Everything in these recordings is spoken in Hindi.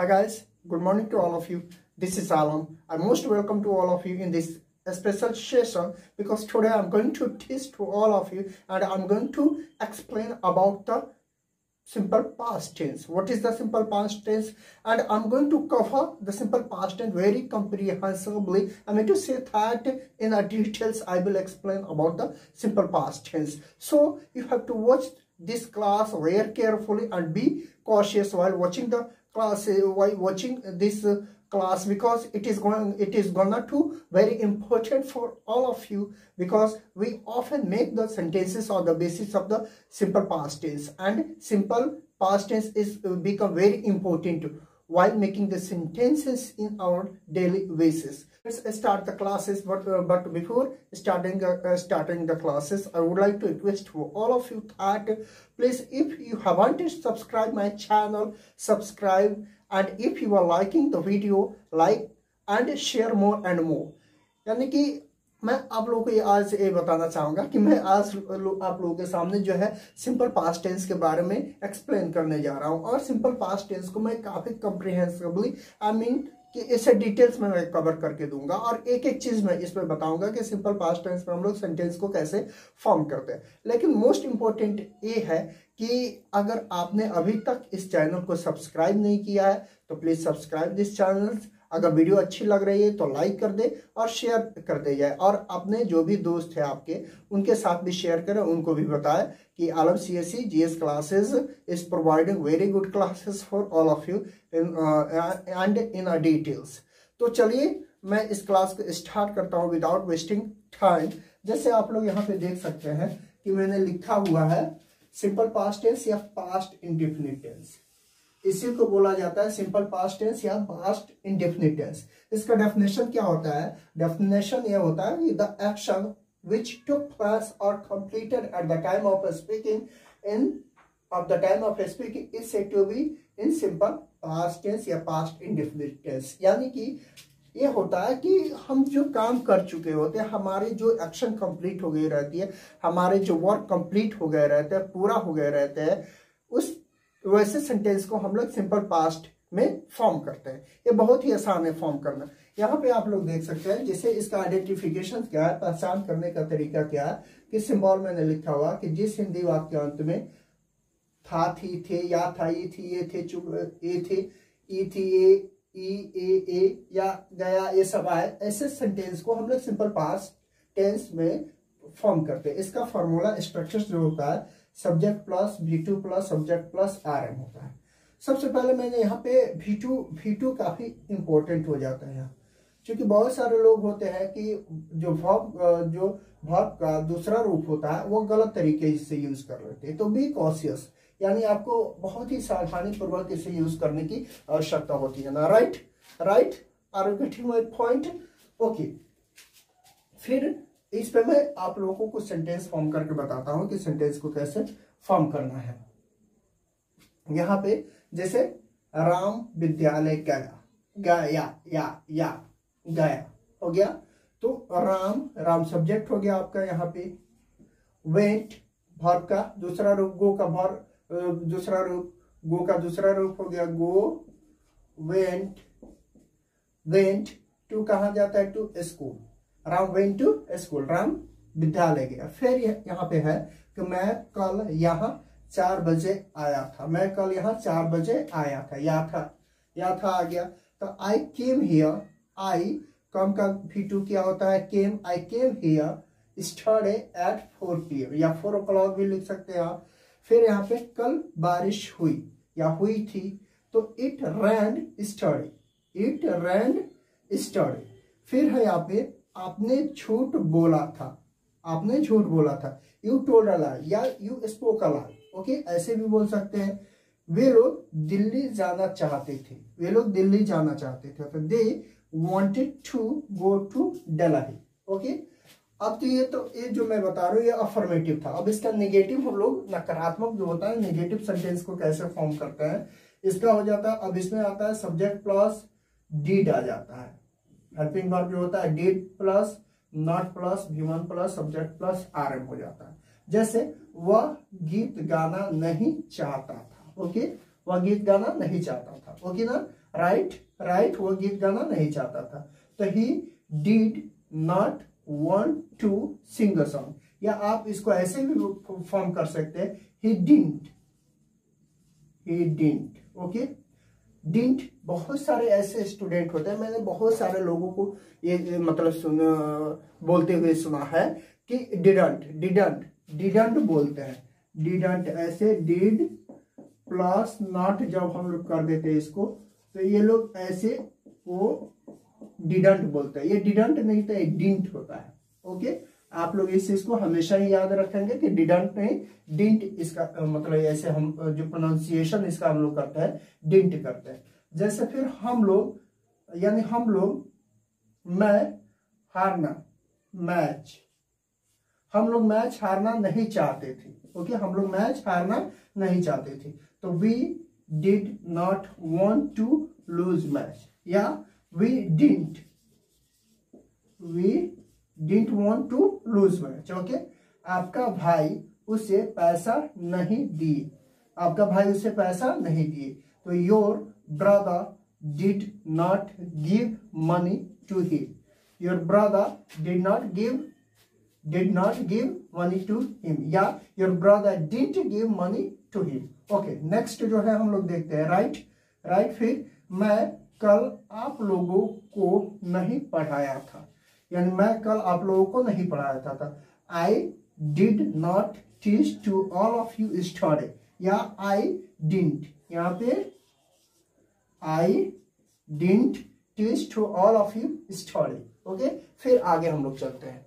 Hi guys, good morning to all of you. This is Alam. I'm most welcome to all of you in this special session because today I'm going to teach to all of you and I'm going to explain about the simple past tense. What is the simple past tense? And I'm going to cover the simple past tense very comprehensively. I mean to say that in a details I will explain about the simple past tense. So you have to watch this class very carefully and be cautious while watching the class, while watching this class, because it is gonna to very important for all of you, because we often make the sentences on the basis of the simple past tense, and simple past tense is become very important while making the sentences in our daily basis. Let's start the classes, but before starting the classes, I would like to request for all of you that please, if you haven't subscribed my channel, subscribe, and if you are liking the video, like and share more and more. यानी कि मैं आप लोगों को आज ये बताना चाहूँगा कि मैं आज आप लोगों के सामने जो है सिंपल पास्ट टेंस के बारे में एक्सप्लेन करने जा रहा हूँ, और सिंपल पास्ट टेंस को मैं काफ़ी कम्प्रिहेंसिवली कि इसे डिटेल्स में मैं कवर करके दूंगा, और एक एक चीज़ मैं इसमें बताऊंगा कि सिंपल पास्ट टेंस में हम लोग सेंटेंस को कैसे फॉर्म करते हैं। लेकिन मोस्ट इम्पोर्टेंट ये है कि अगर आपने अभी तक इस चैनल को सब्सक्राइब नहीं किया है तो प्लीज़ सब्सक्राइब दिस चैनल। अगर वीडियो अच्छी लग रही है तो लाइक कर दे और शेयर कर दे जाए, और अपने जो भी दोस्त है आपके उनके साथ भी शेयर करें, उनको भी बताएं कि आलम CSE GS classes is providing very good classes for all of you and in a details. तो चलिए मैं इस क्लास को स्टार्ट करता हूँ विदाउट वेस्टिंग टाइम। जैसे आप लोग यहाँ पे देख सकते हैं कि मैंने लिखा हुआ है सिंपल पास्ट टेंस या पास्ट इंडेफिनिट टेंस। इसी को बोला जाता है सिंपल पास्ट टेंस या पास्ट इंडेफिनिट टेंस। इसका डेफिनेशन क्या होता है? डेफिनेशन ये होता है कि the action which took place or completed at the time of speaking is said to be in simple past tense या past indefinite tense। यानी कि ये होता है कि हम जो काम कर चुके होते हैं, हमारे जो एक्शन कंप्लीट हो गई रहती है, हमारे जो वर्क कंप्लीट हो गए रहते हैं, पूरा हो गए रहते हैं, उस वैसे सेंटेंस को हम लोग सिंपल पास्ट में फॉर्म करते हैं। ये बहुत ही आसान है फॉर्म करना। यहाँ पे आप लोग देख सकते हैं जैसे इसका आइडेंटिफिकेशन क्या है, पहचान करने का तरीका क्या है कि सिंबल मैंने लिखा हुआ कि जिस हिंदी वाक्य अंत में था, थी, थे, या था, ये थी, ये थे, चुप, ये थे, ई थी, ए या गया, ये सब आए, ऐसे सेंटेंस को हम लोग सिंपल पास्ट टेंस में फॉर्म करते हैं। इसका फॉर्मूला स्ट्रक्चर जो होता है subject plus V2 plus subject plus RM होता है। सबसे पहले मैंने यहाँ पे V2 काफी इंपॉर्टेंट हो जाता है यहाँ, क्योंकि बहुत सारे लोग होते हैं कि जो वर्ब का दूसरा रूप होता है वो गलत तरीके से यूज कर लेते हैं। तो बी कॉशियस, यानी आपको बहुत ही सावधानी पूर्वक इसे यूज करने की आवश्यकता होती है ना। Right are you getting my point? Okay, फिर इस पे मैं आप लोगों को सेंटेंस फॉर्म करके बताता हूं कि सेंटेंस को कैसे फॉर्म करना है। यहाँ पे जैसे राम विद्यालय गया हो गया, तो राम सब्जेक्ट हो गया आपका। यहाँ पे वेंट वर्ब का दूसरा रूप, गो का वर्ब दूसरा रूप, गो का दूसरा रूप हो गया गो, वेंट टू कहाँ जाता है? To school. Ram went to school, Ram विद्यालय गया। फिर यहाँ पे है कि मैं कल यहाँ 4 बजे आया था, मैं कल यहाँ 4 बजे आया था, या था आ गया। तो आई केम हियर, आई कम का V2 क्या होता है? Came. I came here study at 4 PM या 4 o'clock भी लिख सकते हैं आप। फिर यहाँ पे कल बारिश हुई या हुई थी, तो इट रैन स्टडी। फिर है यहाँ पे आपने झूठ बोला था, यू टोल्ड अ लाई या you spoke a lie. Okay, ऐसे भी बोल सकते हैं। वे लोग दिल्ली जाना चाहते थे, तो they wanted to go to Delhi. Okay, अब तो ये जो मैं बता रहा हूँ ये अफर्मेटिव था। अब इसका नेगेटिव हम लोग नकारात्मक जो होता है, नेगेटिव सेंटेंस को कैसे फॉर्म करते हैं, इसका हो जाता है, अब इसमें आता है सब्जेक्ट प्लस डीड आ जाता है। हेल्पिंग वर्ब जो होता है did plus not plus V1 plus subject plus RM हो जाता है। जैसे वह गीत गाना नहीं चाहता था। ओके, वह गीत गाना नहीं चाहता था। ओके ना, राइट, वो गीत गाना नहीं चाहता था। तो he did not want to sing a song, या आप इसको ऐसे भी फॉर्म कर सकते हैं, ही डिडंट। ओके, डिडंट, बहुत सारे ऐसे स्टूडेंट होते हैं, मैंने बहुत सारे लोगों को ये मतलब बोलते हुए सुना है कि डिडंट बोलते हैं, डिडंट ऐसे, डिड प्लस नॉट जब हम लोग कर देते हैं इसको, तो ये लोग ऐसे वो डिडंट बोलते हैं। ये डिडंट नहीं तो डिंट होता है। ओके, आप लोग इस चीज को हमेशा ही याद रखेंगे कि डिडंट नहीं डिंट, इसका मतलब ऐसे हम जो प्रोनाउंसिएशन इसका हम लोग करते हैं डिंट करते हैं। जैसे फिर हम लोग, यानी हम लोग मैं हारना, मैच, हम लोग मैच हारना नहीं चाहते थे। ओके, हम लोग मैच हारना नहीं चाहते थे, तो we did not want to lose match, या we didn't want to lose match. Okay, आपका भाई उसे पैसा नहीं दिए, आपका भाई उसे पैसा नहीं दिए, तो your brother did not give money to him, your brother did not give money to him, या your brother didn't give money to him. Okay, next जो है हम लोग देखते हैं राइट। फिर मैं कल आप लोगों को नहीं पढ़ाया था, यानी मैं कल आप लोगों को नहीं पढ़ाया था। I did not teach to all of you study, या आई डिडंट, यहाँ पे I didn't teach to all of you study. Okay, फिर आगे हम लोग चलते हैं,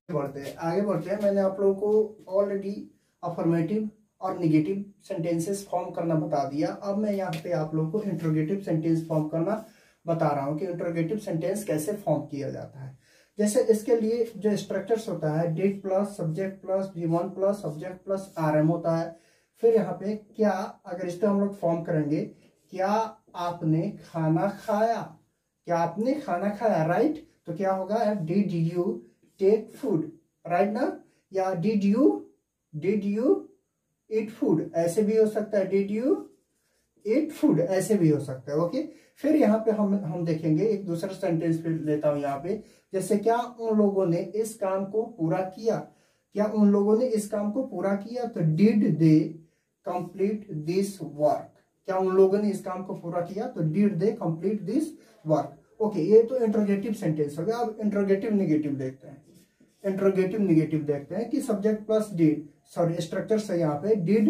आगे बढ़ते हैं। मैंने आप लोगों को ऑलरेडी अफर्मेटिव और निगेटिव सेंटेंसेस फॉर्म करना बता दिया। अब मैं यहाँ पे आप लोगों को इंट्रोगेटिव सेंटेंस फॉर्म करना बता रहा हूँ कि इंट्रोगेटिव सेंटेंस कैसे फॉर्म किया जाता है। जैसे इसके लिए जो स्ट्रक्चर्स होता है, did plus subject plus V1 plus subject plus RM होता है। फिर यहाँ पे क्या, अगर इस पर हम लोग फॉर्म करेंगे, क्या आपने खाना खाया, क्या आपने खाना खाया, राइट। तो क्या होगा, did you take food, right ना, या डिड यू ईट फूड, ऐसे भी हो सकता है, डिड यू ईट फूड, ऐसे भी हो सकता है। ओके, फिर यहाँ पे हम देखेंगे एक दूसरा सेंटेंस फिर लेता हूं यहाँ पे, जैसे क्या उन लोगों ने इस काम को पूरा किया, क्या उन लोगों ने इस काम को पूरा किया, तो did they complete this work, क्या उन लोगों ने इस काम को पूरा किया, तो did they complete this work. Okay, ये तो इंट्रोगेटिव सेंटेंस हो गया। अब इंट्रोगेटिव निगेटिव देखते हैं। इंट्रोगेटिव निगेटिव देखते हैं कि subject plus did, sorry structure से यहाँ पे did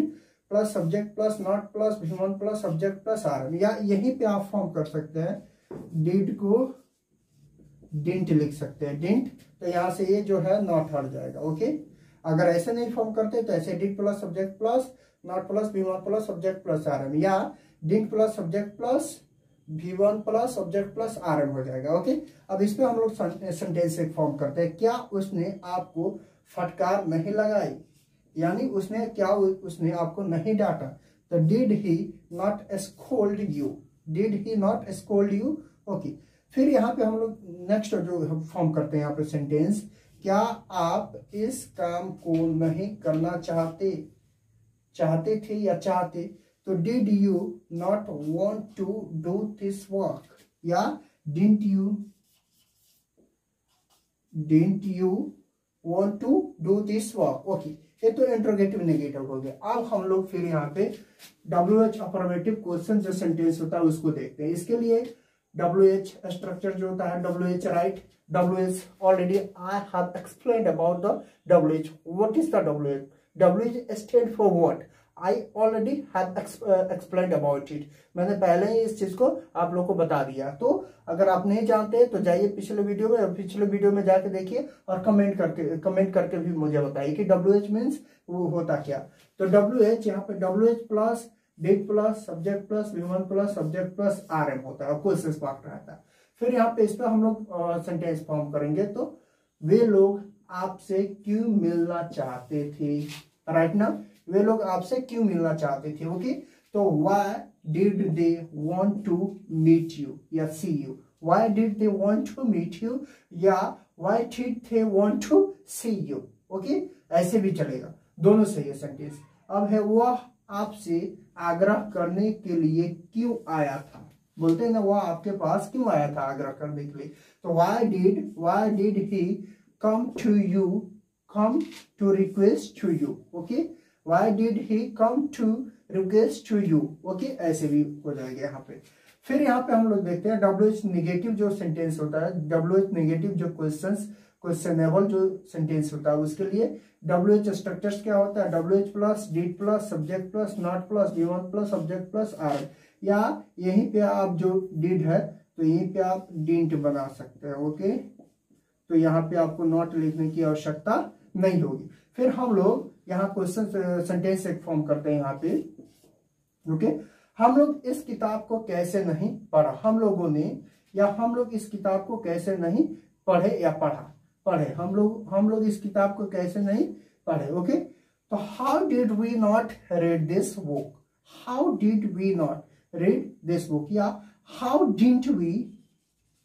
plus subject plus not plus V1 plus subject plus RM, या यहीं पे आप फॉर्म कर सकते हैं, डिड को डिडंट लिख सकते हैं, डिडंट, तो यहाँ से ये जो है नॉट हट जाएगा। ओके, अगर ऐसे नहीं फॉर्म करते तो ऐसे did plus subject plus not plus V1 plus subject plus RM, या didn't plus subject plus V1 plus subject plus RM हो जाएगा। ओके, अब इस पे हम लोग सेंटेंस एक फॉर्म करते हैं, क्या उसने आपको फटकार नहीं लगाई, यानी उसने आपको नहीं डांटा, तो did he not scold you, did he not scold you. Okay, फिर यहाँ पे हम लोग नेक्स्ट जो फॉर्म करते हैं यहाँ पे सेंटेंस, क्या आप इस काम को नहीं करना चाहते थे या चाहते, तो did you not want to do this work, या didn't you want to do this work. Okay, ये तो इंट्रोगेटिव नेगेटिव हो गया। अब हम लोग फिर यहाँ पे WH अफर्मेटिव क्वेश्चन जो सेंटेंस होता है उसको देखते हैं। इसके लिए WH स्ट्रक्चर जो होता है, WH right, WH already I have explained about the WH। What is the WH? WH stand for what? I already have explained about it. मैंने पहले ही इस चीज को आप लोग को बता दिया। तो अगर आप नहीं जानते तो जाइए पिछले वीडियो में जाके देखिए और कमेंट करके भी मुझे बताइए कि WH मीन्स वो होता क्या। तो WH यहाँ पे WH plus did plus subject plus V1 plus subject plus RM होता है, क्वेश्चन मार्क रहता है। फिर यहाँ पे इस पर हम लोग सेंटेंस फॉर्म करेंगे, तो वे लोग आपसे क्यों मिलना चाहते थे, राइट ना, वे लोग आपसे क्यों मिलना चाहते थे। ओके, तो why did they want to meet you या see you, why did they want to meet you, या why did they want to see you. Okay, ऐसे भी चलेगा, दोनों सही है सेंटेंस। अब है वह आपसे आग्रह करने के लिए क्यों आया था। बोलते हैं ना, वह आपके पास क्यों आया था आग्रह करने के लिए। तो why did he come to you, come to request to you, okay, why did he come to request to you, okay, ऐसे भी हो जाएगा यहाँ पे। फिर यहाँ पे हम लोग देखते हैं WH नेगेटिव जो सेंटेंस होता है, WH नेगेटिव जो क्वेश्चनेबल जो सेंटेंस होता है उसके लिए WH स्ट्रक्चर्स क्या होता है, WH plus did plus subject plus not plus V1 plus subject plus R, या यहीं पे आप जो डिड है तो यहीं पे आप डिडंट बना सकते हैं, ओके। तो यहाँ पे आपको नॉट लिखने की आवश्यकता नहीं होगी। फिर हम लोग यहाँ क्वेश्चन सेंटेंस एक फॉर्म करते हैं यहाँ पे, ओके। हम लोग इस किताब को कैसे नहीं पढ़ा, हम लोग इस किताब को कैसे नहीं पढ़े या पढ़े, हम लोग इस किताब को कैसे नहीं पढ़े, ओके। तो how did we not read this book, how did we not read this book, या हाउ डिडंट वी,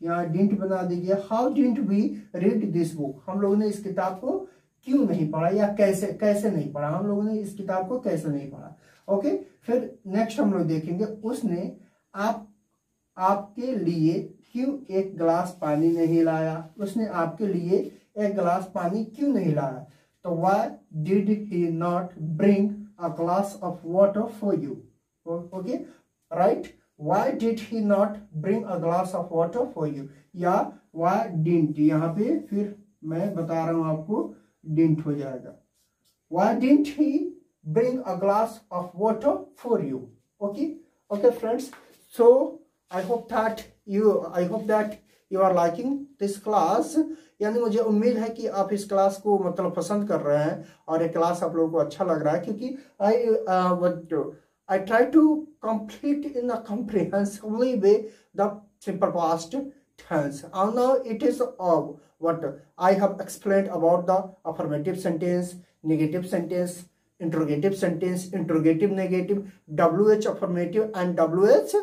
यहाँ डिडंट बना दीजिए, how didn't we read this book, हम लोगों ने इस किताब को क्यों नहीं पढ़ा या कैसे नहीं पढ़ा, हम लोगों ने इस किताब को कैसे नहीं पढ़ा, ओके। फिर नेक्स्ट हम लोग देखेंगे, उसने आपके लिए क्यों एक गिलास पानी नहीं लाया, उसने आपके लिए एक गिलास पानी क्यों नहीं लाया। तो why did he not bring a glass of water for you, okay, right, why did he not bring a glass of water for you, या व्हाई डिडंट, यहाँ पे फिर मैं बता रहा हूं आपको डिडंट हो जाएगा, why didn't he bring a glass of water for you, okay friends. So I hope that you are liking this class, यानी मुझे उम्मीद है कि आप इस क्लास को मतलब पसंद कर रहे हैं और ये क्लास आप लोगों को अच्छा लग रहा है, क्योंकि I try to complete in a comprehensively way the simple past tense, and now it is what I have explained about the affirmative sentence, negative sentence, interrogative sentence, interrogative negative, WH affirmative and WH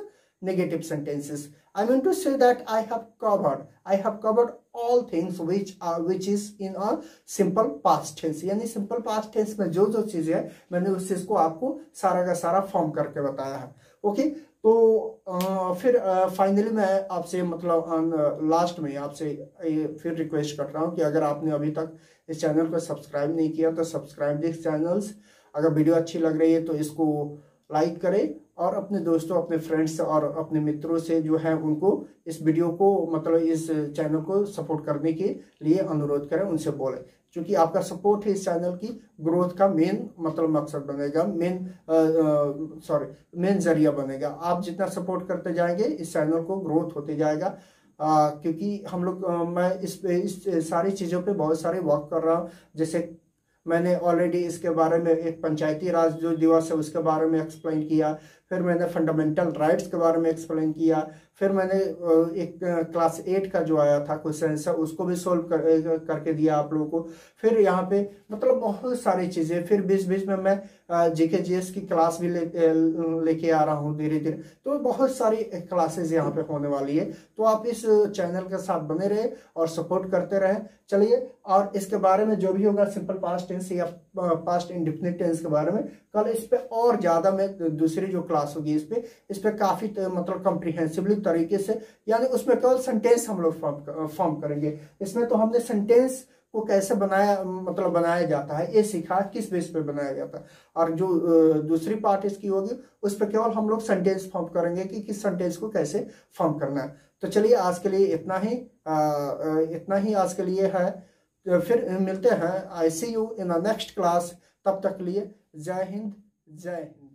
negative sentences. I mean to say that I have covered all things which is in a simple past tense, यानी simple past tense में जो चीज है मैंने उस चीज को आपको सारा का सारा फॉर्म करके बताया है, ओके। तो फिर फाइनली मैं आपसे मतलब लास्ट में आपसे फिर रिक्वेस्ट कर रहा हूँ कि अगर आपने अभी तक इस चैनल को सब्सक्राइब नहीं किया तो सब्सक्राइब दिस चैनल्स, अगर वीडियो अच्छी लग रही है तो इसको लाइक करें और अपने दोस्तों, अपने फ्रेंड्स और अपने मित्रों से जो है उनको इस वीडियो को मतलब इस चैनल को सपोर्ट करने के लिए अनुरोध करें, उनसे बोलें, क्योंकि आपका सपोर्ट है इस चैनल की ग्रोथ का मेन मतलब मकसद बनेगा, मेन जरिया बनेगा। आप जितना सपोर्ट करते जाएंगे इस चैनल को ग्रोथ होते जाएगा, क्योंकि हम लोग मैं इस सारी चीज़ों पे बहुत सारे वर्क कर रहा हूँ। जैसे मैंने ऑलरेडी इसके बारे में एक पंचायती राज जो दिवस है उसके बारे में एक्सप्लेन किया, फिर मैंने फंडामेंटल राइट्स के बारे में एक्सप्लेन किया, फिर मैंने एक क्लास 8 का जो आया था क्वेश्चन आंसर उसको भी सोल्व करके दिया आप लोगों को। फिर यहाँ पे मतलब बहुत सारी चीज़ें, फिर बीच में मैं जीके जीएस की क्लास भी लेके आ रहा हूँ धीरे धीरे। तो बहुत सारी क्लासेस यहाँ पे होने वाली है, तो आप इस चैनल के साथ बने रहे और सपोर्ट करते रहे। चलिए, और इसके बारे में जो भी होगा सिंपल पास्ट टेंस या पास्ट इंडेफिनिट टेंस के बारे में कल इस पे और ज्यादा मैं दूसरी जो क्लास होगी इस पे काफी मतलब कॉम्प्रिहेंसिवली तरीके से, यानी उसमें केवल सेंटेंस हम लोग फॉर्म करेंगे। इसमें तो हमने सेंटेंस को कैसे बनाया जाता है ये सीखा, किस बेस पे बनाया जाता है, और जो दूसरी पार्ट इसकी होगी उस पर केवल हम लोग सेंटेंस फॉर्म करेंगे कि किस सेंटेंस को कैसे फॉर्म करना है। तो चलिए आज के लिए इतना ही आज के लिए है। तो फिर मिलते हैं, I see you in the next class. तब तक लिए जय हिंद, जय हिंद।